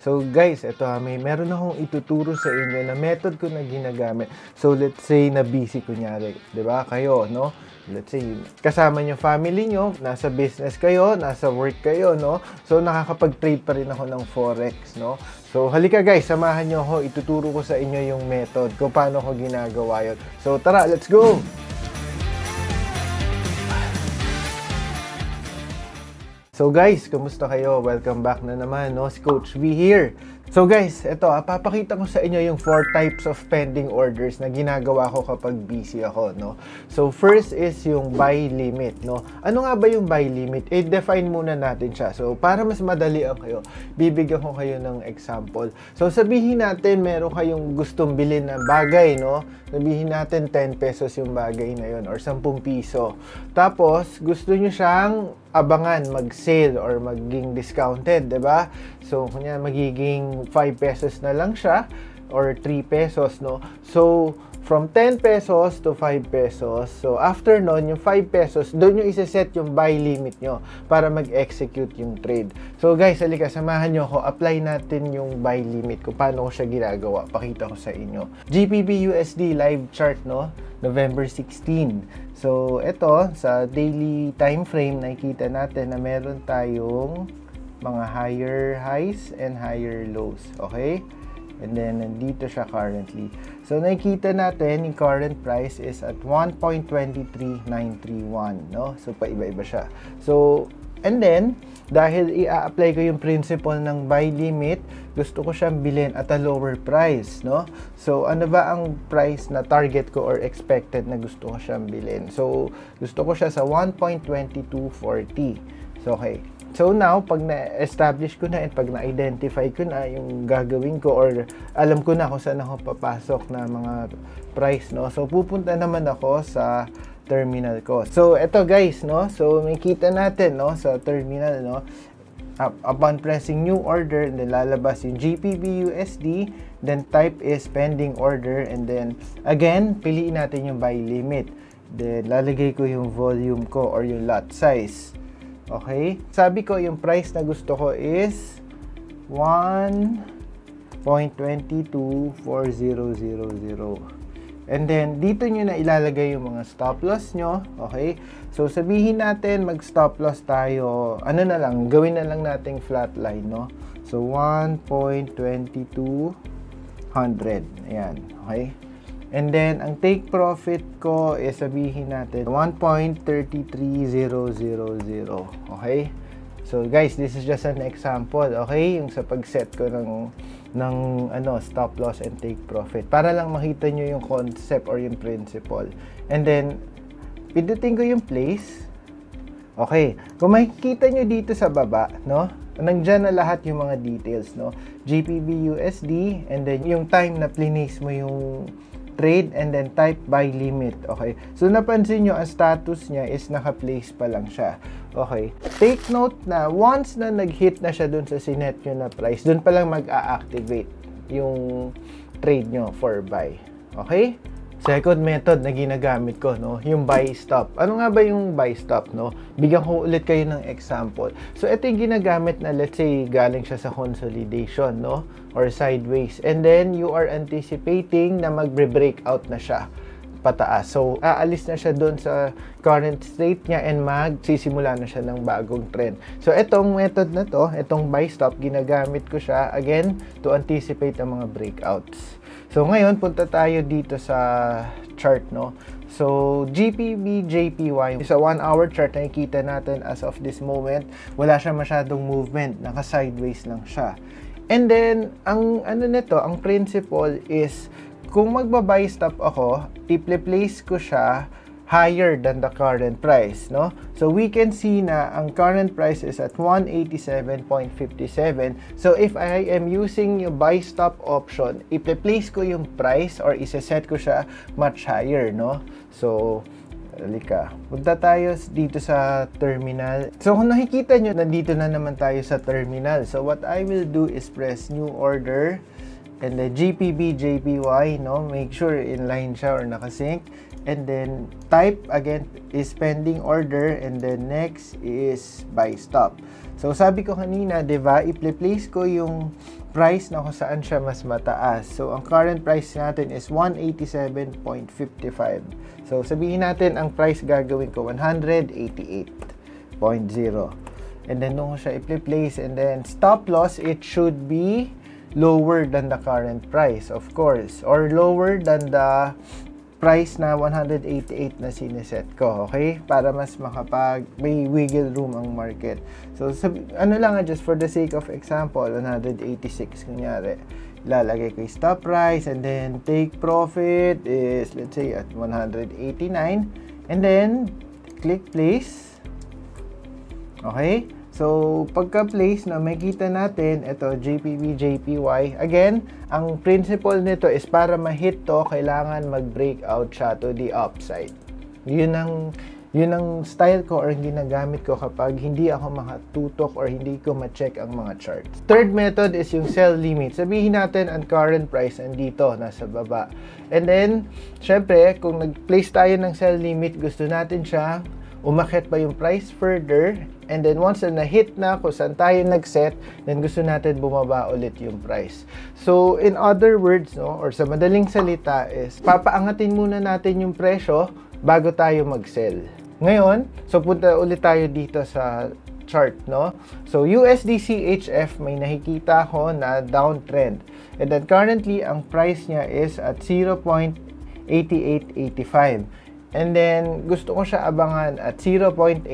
So guys, ito meron akong ituturo sa inyo na method ko na ginagamit. So let's say na busy kunyari, 'di ba? Kayo, no? Let's say kasama niyo family niyo, nasa business kayo, nasa work kayo, no? So nakakapag-trade pa rin ako ng forex, no? So halika guys, samahan niyo ako, ituturo ko sa inyo yung method kung paano ko ginagawa 'yon. So tara, let's go. So guys, kumusta kayo? Welcome back na naman, no? Si Coach V here. So guys, ito, papakita ko sa inyo yung 4 types of pending orders na ginagawa ko kapag busy ako, no? So first is yung buy limit, no? Ano nga ba yung buy limit? I-define muna natin siya. So para mas madali ang kayo, bibigyan ko kayo ng example. So sabihin natin meron kayong gustong bilhin na bagay, no? Sabihin natin 10 pesos yung bagay na yun or 10 piso. Tapos gusto nyo siyang abangan, mag-sale or maging discounted, 'di ba? So kunya magiging 5 pesos na lang siya or 3 pesos, no? So from 10 pesos to 5 pesos. So after nun, yung 5 pesos, doon yung isa-set yung buy limit nyo para mag-execute yung trade. So guys, halika, samahan nyo ako. Apply natin yung buy limit kung paano ko siya ginagawa. Pakita ko sa inyo. GBP USD live chart, no? November 16. So ito, sa daily time frame, nakikita natin na meron tayong mga higher highs and higher lows. Okay? And then, nandito siya currently. So, nakikita natin, yung current price is at 1.23931, no? So, paiba-iba siya. So, and then, dahil i-apply ko yung principle ng buy limit, gusto ko siyang bilhin at a lower price, no? So, ano ba ang price na target ko or expected na gusto ko siyang bilhin? So, gusto ko siya sa 1.2240. So, okay. So now, pag na-establish ko na at pag na-identify ko na yung gagawin ko or alam ko na kung saan ako papasok na mga price, no? So, pupunta naman ako sa terminal ko. So, eto guys, no? So, makikita natin, no? Sa terminal, no? Upon pressing new order, and then lalabas yung GBP USD, then type is pending order, and then, again, piliin natin yung buy limit. Then, lalagay ko yung volume ko or yung lot size. Okay? Sabi ko, yung price na gusto ko is 1.22400. And then, dito nyo na ilalagay yung mga stop loss nyo. Okay? So, sabihin natin, mag-stop loss tayo. Ano na lang, gawin na lang nating flat line, no? So, 1.2200. Ayan. Okay? And then, ang take profit ko is sabihin natin 1.33000. Okay? So, guys, this is just an example. Okay? Yung sa pag-set ko ng stop loss and take profit. Para lang makita nyo yung concept or yung principle. And then, pindutin ko yung place. Okay. Kung makikita nyo dito sa baba, no? Nandiyan na lahat yung mga details, no? GBP USD, and then yung time na place mo yung trade, and then type buy limit. Okay? So, napansin nyo, ang status niya is naka-place pa lang siya. Okay? Take note na once na nag-hit na siya dun sa sinet nyo na price, dun pa lang mag-a-activate yung trade nyo for buy. Okay? Second method na ginagamit ko, no, yung buy stop. Ano nga ba yung buy stop, no? Bigyan ko ulit kayo ng example. So, ito yung ginagamit na, let's say, galing siya sa consolidation, no? Or sideways. And then, you are anticipating na magbre-breakout na siya pataas. So, aalis na siya doon sa current state niya and magsisimula na siya ng bagong trend. So, itong method na to, itong buy stop, ginagamit ko siya, again, to anticipate ang mga breakouts. So, ngayon, punta tayo dito sa chart, no? So, GPB, JPY, sa 1-hour chart, nakikita natin as of this moment, wala siya masyadong movement, naka-sideways lang siya. And then, ang ang principle is, kung magba-buy stop ako, i-place ko siya higher than the current price, no? So, we can see na ang current price is at 187.57. So, if I am using yung buy stop option, i-place ko yung price or isa-set ko siya much higher, no? So, halika. Punta tayo dito sa terminal. So, kung nakikita nyo, nandito na naman tayo sa terminal. So, what I will do is press new order and the GPB, JPY, no? Make sure inline siya or nakasync. And then, type again is pending order, and then next is buy stop. So, sabi ko kanina, diba, i-place ko yung price na kung saan siya mas mataas. So, ang current price natin is 187.55. So, sabihin natin, ang price gagawin ko, 188.0. And then, nung siya i-place, and then, stop loss, it should be lower than the current price, of course. Or lower than the price na 188 na siniset ko, okay? Para mas may wiggle room ang market. So, ano lang, just for the sake of example, 186 kunyari. Lalagay ko yung stop price, and then take profit is, let's say, at 189. And then, click place. Okay? So, pagka-place na makita natin, ito, JPY, JPY. Again, ang principle nito is para ma-hit to, kailangan mag-breakout siya to the upside. Yun ang style ko or ginagamit ko kapag hindi ako makatutok or hindi ko ma-check ang mga charts. Third method is yung sell limit. Sabihin natin ang current price andito, nasa baba. And then, syempre, kung nag-place tayo ng sell limit, gusto natin siya umakyat pa yung price further, and then once na hit na kung saan tayo nag-set, then gusto natin bumaba ulit yung price. So, in other words, no, or sa madaling salita is, papaangatin muna natin yung presyo bago tayo mag-sell. Ngayon, so punta ulit tayo dito sa chart, no? So, USD CHF, may nakikita ko na downtrend. And then currently, ang price niya is at 0.8885. And then, gusto ko siya abangan at 0.8957.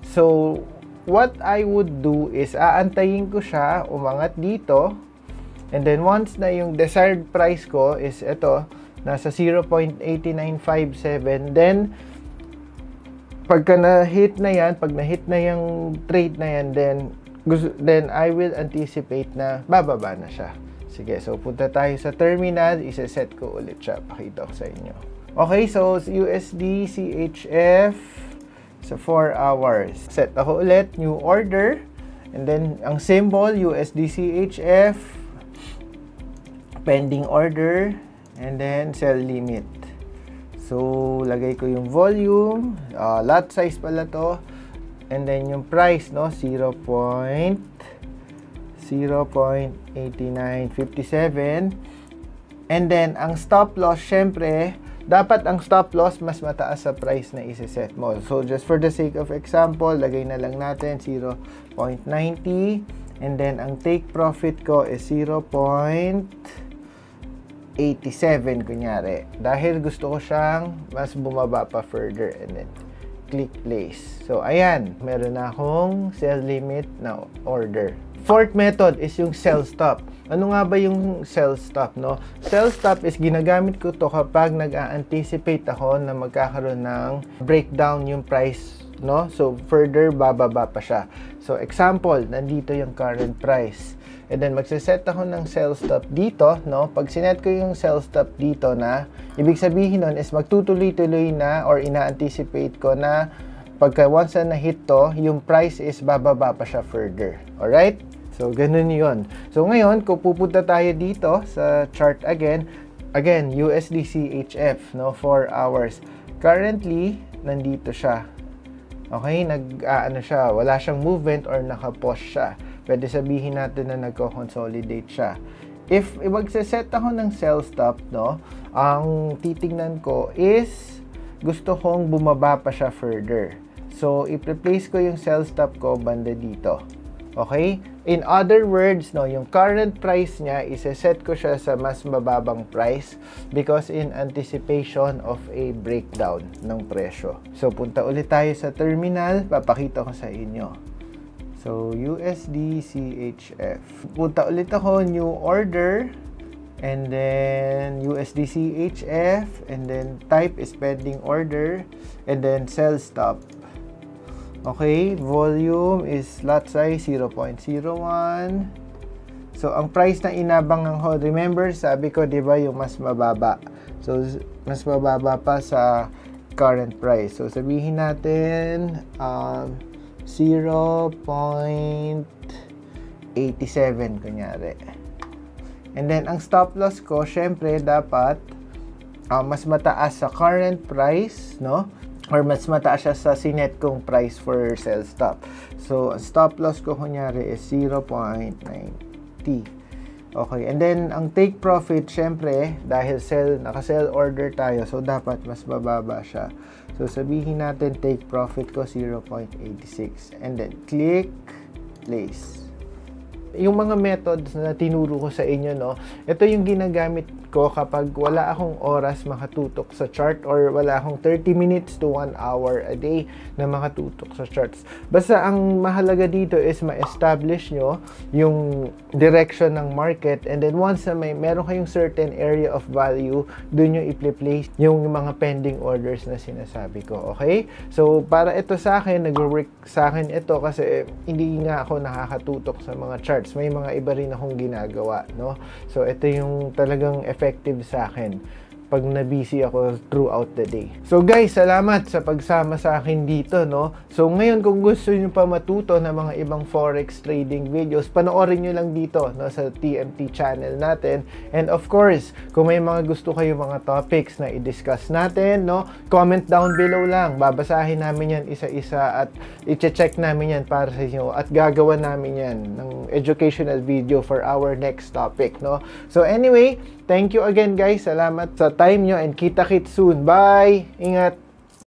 So, what I would do is, aantayin ko siya umangat dito. And then, once na yung desired price ko is ito, nasa 0.8957. Then, pagka na-hit na yan, pag na-hit na yung trade na yan, then I will anticipate na bababa na siya. Sige, so punta tayo sa terminal, isa-set ko ulit siya, pakita ko sa inyo. Okay, so USD CHF sa 4 hours. Set ako ulit, new order, and then ang symbol USD CHF, pending order, and then sell limit. So, lagay ko yung volume, lot size pala to, and then yung price, no, 0.8957. And then, ang stop loss, syempre, dapat ang stop loss mas mataas sa price na isa-set mo. So, just for the sake of example, lagay na lang natin 0.90. And then, ang take profit ko is 0.87, kunyari. Dahil gusto ko siyang mas bumaba pa further. And then, click place. So, ayan. Meron na akong sell limit na order. Fourth method is yung sell stop. Ano nga ba yung sell stop, no? Sell stop is ginagamit ko to kapag nag-a-anticipate ako na magkakaroon ng breakdown yung price, no? So, further, bababa pa siya. So, example, nandito yung current price. And then, magsiset ako ng sell stop dito, no? Pag sinet ko yung sell stop dito na, ibig sabihin nun is magtutuloy-tuloy na or ina-anticipate ko na pagka once na hit to, yung price is bababa pa siya further. Alright? So, ganun yun. So, ngayon, kung pupunta tayo dito sa chart again, USD CHF, no? 4 hours. Currently, nandito siya. Okay? Ano siya, wala siyang movement or naka-pause siya. Pwede sabihin natin na nagko-consolidate siya. If magse-set ako ng sell stop, no? Ang titingnan ko is gusto kong bumaba pa siya further. So, i-replace ko yung sell stop ko banda dito. Okay? In other words, no, yung current price niya, isa-set ko siya sa mas mababang price because in anticipation of a breakdown ng presyo. So, punta ulit tayo sa terminal. Papakita ko sa inyo. So, USD CHF. Punta ulit ako, new order. And then, USD CHF. And then, type is pending order. And then, sell stop. Okay, volume is lot size 0.01. So, ang price na inabangan ko, remember, sabi ko, di ba, yung mas mababa. So, mas mababa pa sa current price. So, sabihin natin, 0.87, kunyari. And then, ang stop loss ko, syempre, dapat mas mataas sa current price, no? or mas mataas siya sa sinet kong price for sell stop. So, stop loss ko kunyari is 0.90. Okay, and then ang take profit, syempre, dahil naka-sell order tayo, so dapat mas bababa siya. So, sabihin natin take profit ko 0.86. And then, click, place. Yung mga methods na tinuro ko sa inyo, no, ito yung ginagamit ko kapag wala akong oras makatutok sa chart or wala akong 30 minutes to 1 hour a day na makatutok sa charts. Basta ang mahalaga dito is ma-establish nyo yung direction ng market, and then once na meron kayong certain area of value, dun nyo i-place yung mga pending orders na sinasabi ko. Okay? So, para ito sa akin, nag-work sa akin ito kasi hindi nga ako nakakatutok sa mga charts. May mga iba rin akong ginagawa, no? So, ito yung talagang effective sa akin pag na-busy ako throughout the day. So guys, salamat sa pagsama sa akin dito, no? So ngayon, kung gusto niyo pa matuto ng mga ibang forex trading videos, panoorin niyo lang dito, no, sa TMT channel natin. And of course, kung may mga gusto kayo mga topics na i-discuss natin, no, comment down below lang. Babasahin namin yan isa-isa at i-check namin yan para sa inyo at gagawa namin yan ng educational video for our next topic, no? So anyway, thank you again guys. Salamat sa time nyo and kita-kits soon. Bye! Ingat!